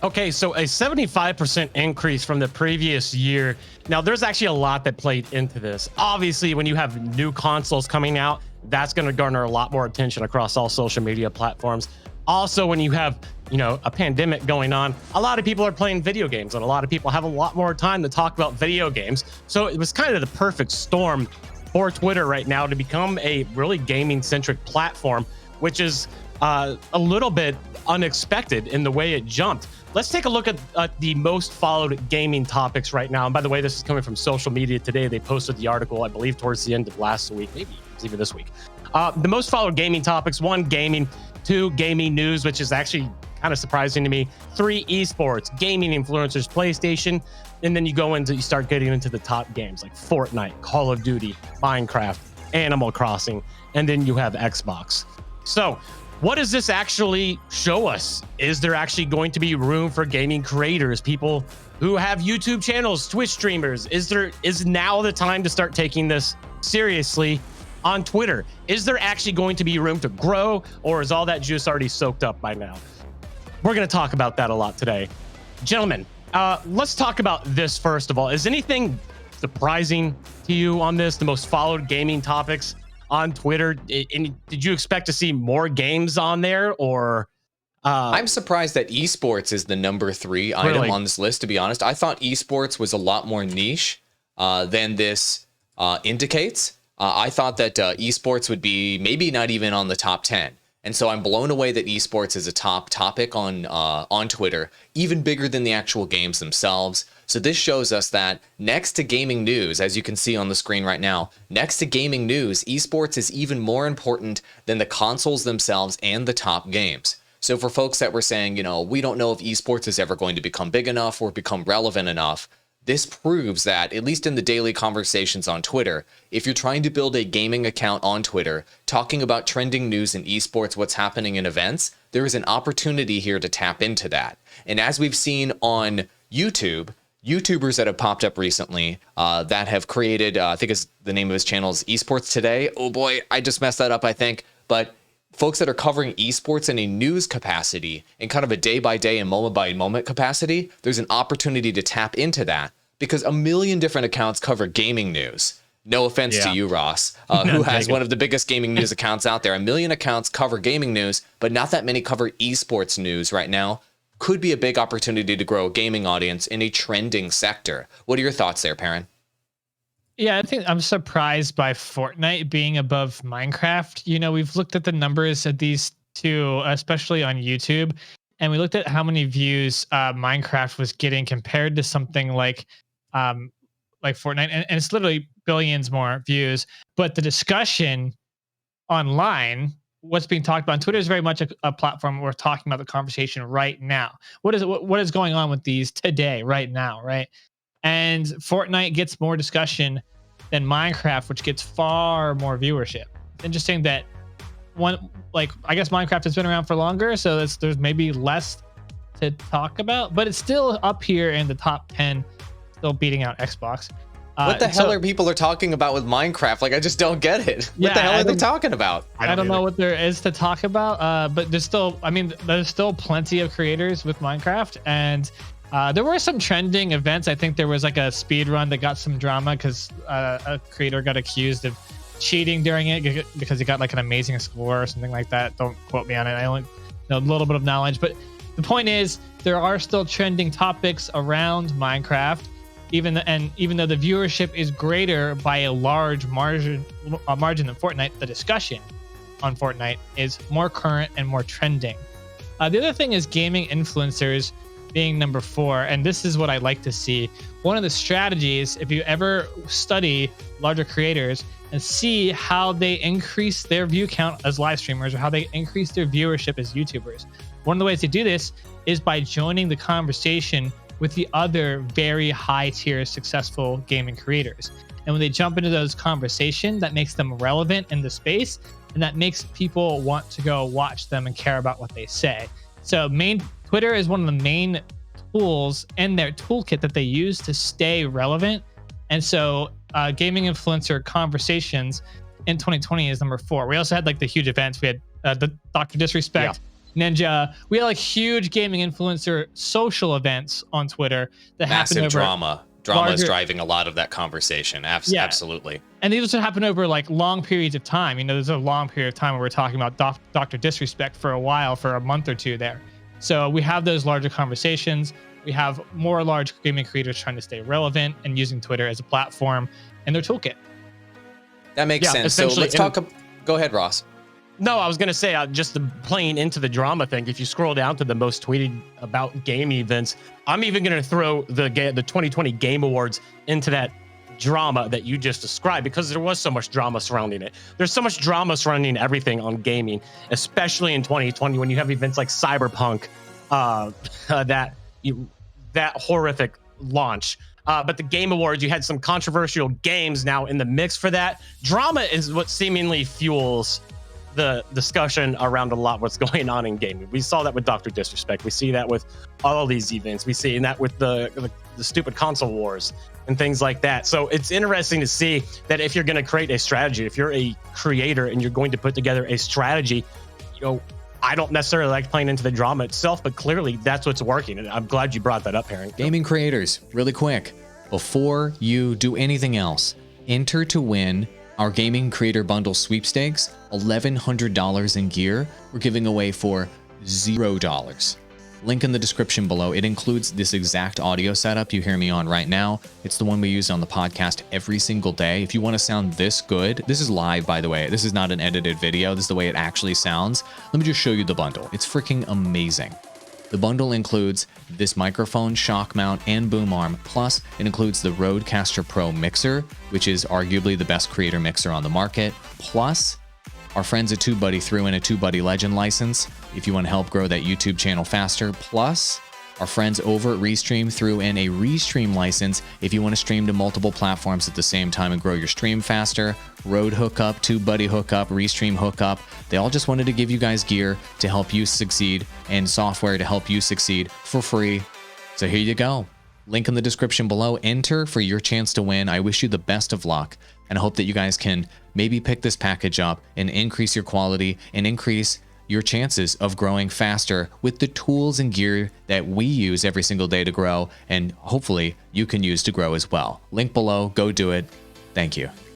Okay, so a 75% increase from the previous year. Now, there's actually a lot that played into this. Obviously, when you have new consoles coming out, that's going to garner a lot more attention across all social media platforms. Also, when you have, a pandemic going on, a lot of people are playing video games, and a lot of people have a lot more time to talk about video games. So it was kind of the perfect storm for Twitter right now to become a really gaming-centric platform, which is a little bit unexpected in the way it jumped. Let's take a look at the most followed gaming topics right now. And by the way, this is coming from Social Media Today. They posted the article, I believe, towards the end of last week, maybe it was even this week. The most followed gaming topics: 1, gaming; 2, gaming news, which is actually kind of surprising to me; 3, esports, gaming influencers, PlayStation. And then you start getting into the top games like Fortnite, Call of Duty, Minecraft, Animal Crossing, and then you have Xbox. So what does this actually show us? Is there actually going to be room for gaming creators, people who have YouTube channels, Twitch streamers? Is now the time to start taking this seriously on Twitter? Is there actually going to be room to grow, or is all that juice already soaked up by now? We're going to talk about that a lot today. Gentlemen, let's talk about this first of all. Is anything surprising to you on this, the most followed gaming topics on Twitter? Did you expect to see more games on there, or I'm surprised that esports is the number 3 item on this list, to be honest. I thought esports was a lot more niche than this indicates. I thought that esports would be maybe not even on the top 10. And so I'm blown away that esports is a top topic on Twitter, even bigger than the actual games themselves. So this shows us that next to gaming news, as you can see on the screen right now, next to gaming news, esports is even more important than the consoles themselves and the top games. So for folks that were saying, we don't know if esports is ever going to become big enough or become relevant enough, this proves that, at least in the daily conversations on Twitter, if you're trying to build a gaming account on Twitter, talking about trending news in esports, what's happening in events, there is an opportunity here to tap into that. And as we've seen on YouTube, YouTubers that have popped up recently that have created, I think the name of his channel is Esports Today. Oh boy, I just messed that up, I think. But folks that are covering esports in a news capacity, in kind of a day-by-day and moment-by-moment capacity, there's an opportunity to tap into that, because a million different accounts cover gaming news. No offense to you, Ross, who has one of the biggest gaming news accounts out there. A million accounts cover gaming news, but not that many cover esports news right now. Could be a big opportunity to grow a gaming audience in a trending sector. What are your thoughts there, Perrin? Yeah, I think I'm surprised by Fortnite being above Minecraft. We've looked at the numbers of these two, especially on YouTube, and we looked at how many views Minecraft was getting compared to something like Fortnite, and it's literally billions more views. But the discussion online, what's being talked about on Twitter, is very much a platform where we're talking about the conversation right now. What is going on with these today, right now, right? And Fortnite gets more discussion than Minecraft, which gets far more viewership. It's interesting that I guess Minecraft has been around for longer, so there's maybe less to talk about, but it's still up here in the top 10, still beating out Xbox. What the hell are people talking about with Minecraft? I just don't get it. What the hell are they talking about? I don't know what there is to talk about, but there's still plenty of creators with Minecraft, and there were some trending events. I think there was a speed run that got some drama because a creator got accused of cheating during it because he got an amazing score or something like that. Don't quote me on it. I only know a little bit of knowledge, but the point is there are still trending topics around Minecraft, even though the viewership is greater by a large margin than Fortnite. The discussion on Fortnite is more current and more trending. The other thing is gaming influencers being number 4, and this is what I like to see. One of the strategies, if you ever study larger creators and see how they increase their view count as live streamers, or how they increase their viewership as YouTubers, one of the ways to do this is by joining the conversation with the other very high tier successful gaming creators. And when they jump into those conversations, that makes them relevant in the space, and that makes people want to go watch them and care about what they say. So Twitter is one of the main tools in their toolkit that they use to stay relevant. And so gaming influencer conversations in 2020 is number 4. We also had the huge events. We had the Dr. Disrespect Ninja. We had like huge gaming influencer social events on Twitter that happened Massive over drama. Drama is larger- driving a lot of that conversation. Yeah. Absolutely. And these would happen over like long periods of time. You know, there's a long period of time where we're talking about Dr. Disrespect for a while, for a month or two there. So we have those larger conversations. We have more large gaming creators trying to stay relevant and using Twitter as a platform in their toolkit. That makes sense. So essentially- let's talk. Go ahead, Ross. No, I was going to say, just playing into the drama thing, if you scroll down to the most tweeted about game events, I'm even going to throw the 2020 Game Awards into that drama that you just described, because there was so much drama surrounding it. There's so much drama surrounding everything on gaming, especially in 2020 when you have events like Cyberpunk, that horrific launch. But the Game Awards, you had some controversial games now in the mix for that. Drama is what seemingly fuels the discussion around a lot what's going on in gaming. We saw that with Dr. Disrespect. We see that with all of these events. We see that with the stupid console wars and things like that. So it's interesting to see that if you're going to create a strategy, if you're a creator and you're going to put together a strategy, you know, I don't necessarily like playing into the drama itself, but clearly that's what's working. And I'm glad you brought that up, Aaron. Gaming creators, really quick, before you do anything else, enter to win our Gaming Creator Bundle sweepstakes, $1,100 in gear. We're giving away for $0. Link in the description below. It includes this exact audio setup you hear me on right now. It's the one we use on the podcast every single day. If you want to sound this good, this is live, by the way. This is not an edited video. This is the way it actually sounds. Let me just show you the bundle. It's freaking amazing. The bundle includes this microphone, shock mount, and boom arm. Plus, it includes the Rodecaster Pro mixer, which is arguably the best creator mixer on the market. Plus, our friends at TubeBuddy threw in a TubeBuddy Legend license if you want to help grow that YouTube channel faster. Plus, our friends over at Restream threw in a Restream license if you want to stream to multiple platforms at the same time and grow your stream faster. Rode hookup, TubeBuddy hookup, Restream hookup. They all just wanted to give you guys gear to help you succeed and software to help you succeed for free. So here you go. Link in the description below. Enter for your chance to win. I wish you the best of luck, and I hope that you guys can maybe pick this package up and increase your quality and increase your chances of growing faster with the tools and gear that we use every single day to grow, and hopefully you can use to grow as well. Link below. Go do it. Thank you.